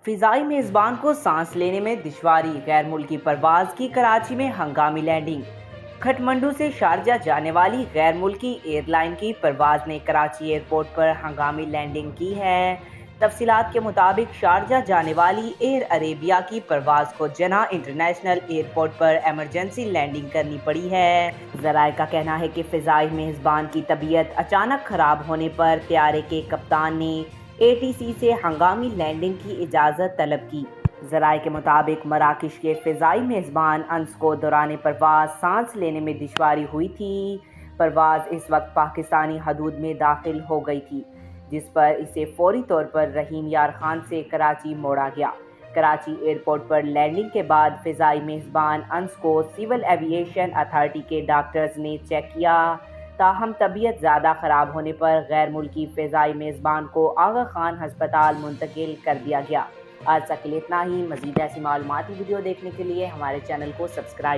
فضائی میزبان کو سانس لینے میں دشواری، غیر ملکی پرواز کی کراچی میں ہنگامی لینڈنگ۔ کھٹمنڈو سے شارجہ جانے والی غیر ملکی ایئر لائن کی پرواز نے کراچی ایئرپورٹ پر ہنگامی لینڈنگ کی ہے۔ تفصیلات کے مطابق شارجہ جانے والی ایئر عریبیہ کی پرواز کو جناح انٹرنیشنل ایئرپورٹ پر ایمرجنسی لینڈنگ کرنی پڑی ہے۔ ذرائع کا کہنا ہے کہ فضائی میزبان کی طبیعت اچانک خراب ہونے پر طیارے کے کپتان نے ATC سے ہنگامی لینڈنگ کی اجازت طلب کی۔ ذرائع کے مطابق مراکش کے فضائی میزبان انس کو دوران پرواز سانس لینے میں دشواری ہوئی تھی۔ پرواز اس وقت پاکستانی حدود میں داخل ہو گئی تھی، جس پر اسے فوری طور پر رحیم یار خان سے کراچی موڑا گیا۔ کراچی ایئرپورٹ پر لینڈنگ کے بعد فضائی میزبان انس کو سول ایوی ایشن اتھارٹی کے ڈاکٹرز نے چیک کیا، تاہم طبیعت زیادہ خراب ہونے پر غیر ملکی فضائی میزبان کو آغا خان ہسپتال منتقل کر دیا گیا۔ آج تک کے لیے اتنا ہی۔ مزید ایسی معلوماتی ویڈیو دیکھنے کے لیے ہمارے چینل کو سبسکرائب